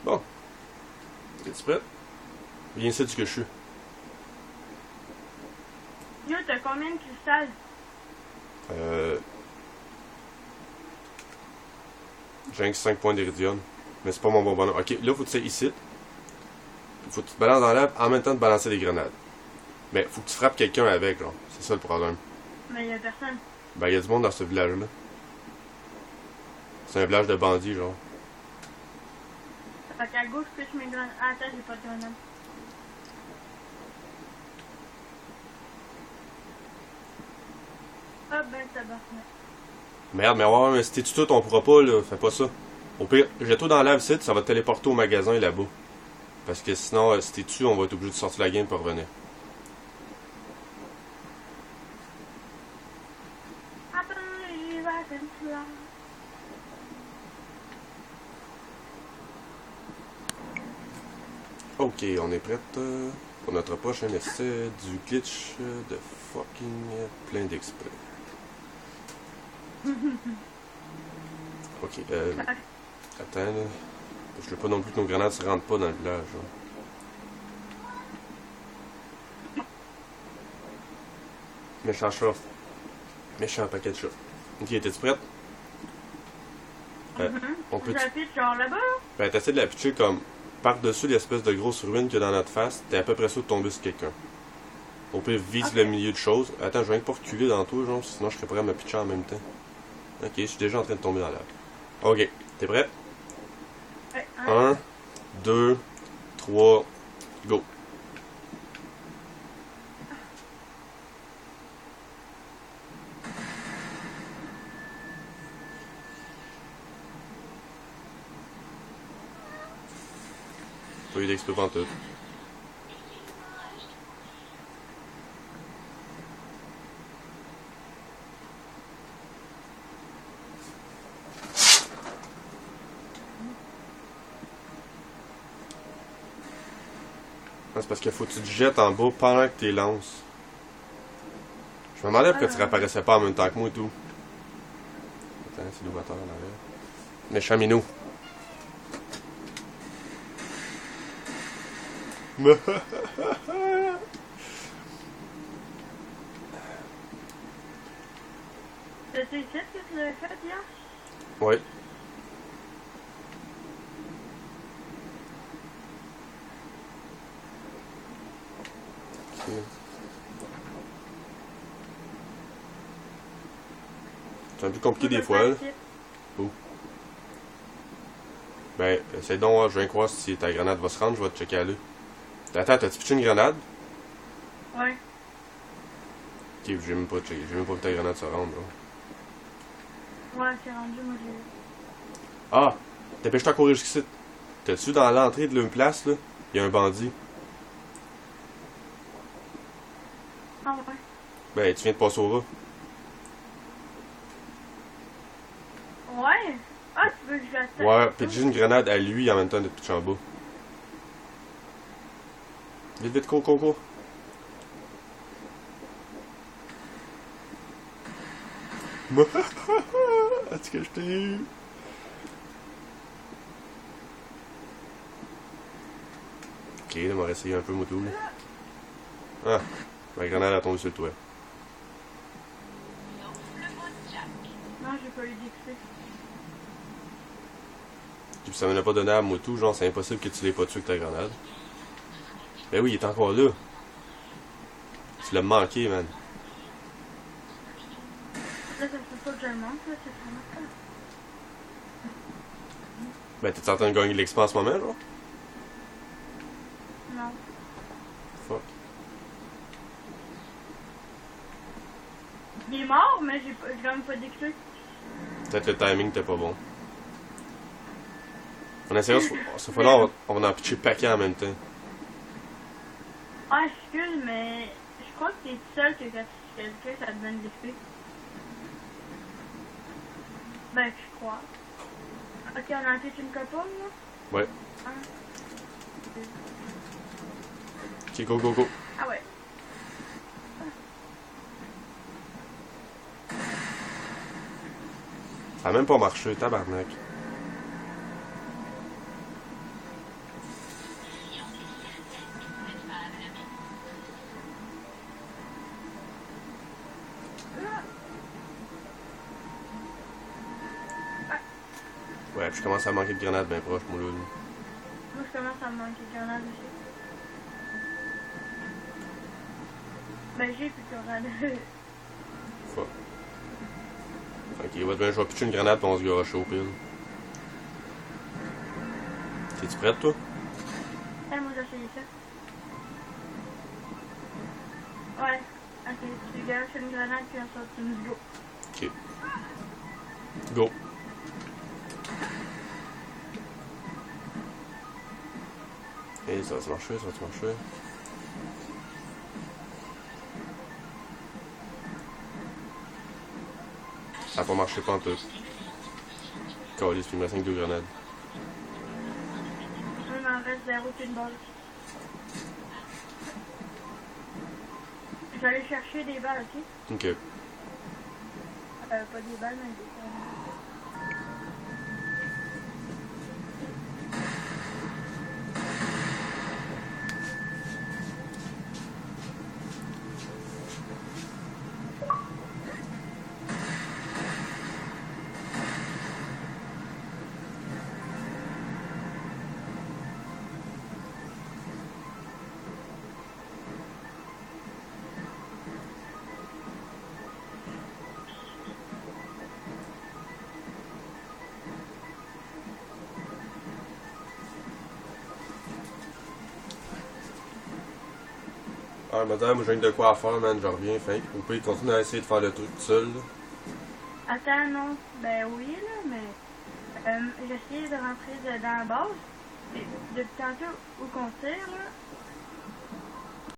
Bon. Es-tu prête? Viens ici du que je suis. Yo, t'as combien de cristal? J'ai 5 points d'iridium. Mais c'est pas mon bon bonheur. Ok, là, faut que tu sois ici. Faut que tu te balances dans l'air en même temps de balancer des grenades. Mais faut que tu frappes quelqu'un avec, genre. C'est ça le problème. Mais y'a personne. Ben, y a du monde dans ce village-là. C'est un village de bandits, genre. Fait qu'à gauche, plus mes grenades. Ah, attends, j'ai pas de grenades. Ah, ben, tabarnak. Merde, mais ouais, mais si t'es tout, on pourra pas, là. Fais pas ça. Au pire, jette-toi dans l'ave site, ça va te téléporter au magasin là-bas. Parce que sinon, si t'es dessus, on va être obligé de sortir la game pour revenir. Ok, on est prête pour notre prochain essai du glitch de fucking plein d'XP. Ok, attends là. Je veux pas non plus que nos grenades se rentrent pas dans le village. Hein. Méchant chat. Méchant paquet de chats. Ok, t'es-tu prête? On peut. J'appuie genre là-bas? Ben, t'essaies de la pitcher comme par-dessus l'espèce de grosse ruine qu'il y a dans notre face. T'es à peu près sûr de tomber sur quelqu'un. Au pire, vise le milieu de choses. Attends, je viens pas reculer dans tout, genre, sinon je serais prêt à me pitcher en même temps. Ok, je suis déjà en train de tomber dans l'air. Ok, t'es prêt? Ouais, 1, 2, 3, go. Pas eu d'XP pantoute. C'est parce qu'il faut que tu te jettes en bas pendant que tu les lances. Je me demandais pourquoi tu réapparaissais pas en même temps que moi et tout. Attends, c'est l'ouverture en arrière. Méchant minou. C'était ici que tu l'avais fait hier? Ouais. C'est un peu compliqué des fois. Là. Où? Ben, essaye donc, je viens croire si ta grenade va se rendre, je vais te checker à l'œil. Attends, t'as-tu pitché une grenade? Ouais. Ok, j'ai même pas checké, j'ai même pas vu ta grenade se rendre. Là. Ouais, c'est rendu, moi j'ai. Ah! Dépêche-toi à courir jusqu'ici. T'as-tu dans l'entrée de l'une place, là? Il y a un bandit. Ah ouais. Ben, tu viens de passer au rat. Ouais? Ah, tu veux que je l'attaque? Ouais, pitcher une grenade à lui en même temps de pitcher en bas. Vite, vite, cours, cours, cours. Est-ce que je t'ai eu? Ok, là, on va essayer un peu moto. Ah, ma grenade a tombé sur le toit. Non, j'ai pas eu d'XP. Puis ça me l'a pas donné à moto, genre c'est impossible que tu l'aies pas tué avec ta grenade. Ben oui, il est encore là. Tu l'as manqué, man. Là, ça fait pas que je le manque, là, c'est vraiment ça. Ben t'es en train de gagner de l'expérience en ce moment, genre? Non. Fuck. Il est mort, mais j'ai quand même pas d'XP. Peut-être le timing était pas bon. On essaiera, ce fois-là, on va en pitcher paquet en même temps. Ah, excuse, mais je crois que t'es seul que quand tu fais quelqu'un, ça te donne d'XP. Ben, je crois. Ok, on a fait une couple, là? Ouais. 1, 2. Ok, go, go, go. Ah ouais. Ça a même pas marché, tabarnak. puis je commence à manquer de grenades bien proche, moi là. Moi, je commence à me manquer de grenades aussi. Ben, j'ai plus de grenades. Fuck. Ok, je vais pitcher une grenade puis on se garoche au pile. Es-tu prête, toi? Ah, moi, j'ai essayé ça. Ouais. Ok, tu garoches une grenade puis ensuite tu nous go. Ok. Go. Et ça va-tu marcher, ça va-tu marcher? Ça n'a pas marché pas en tout. Calice, puis il me reste 2 grenades. Il m'en reste 0 puis une balle. Je vais aller chercher des balles, ok? Ok. Pas des balles, mais des balles. Ah, madame, j'ai de quoi à faire, man, je reviens, fait que, au pire, continue à essayer de faire le truc tout seul, là. Attends, non. Ben oui, là, mais... j'ai essayé de rentrer dans la base. Et depuis tantôt, où qu'on tire, là,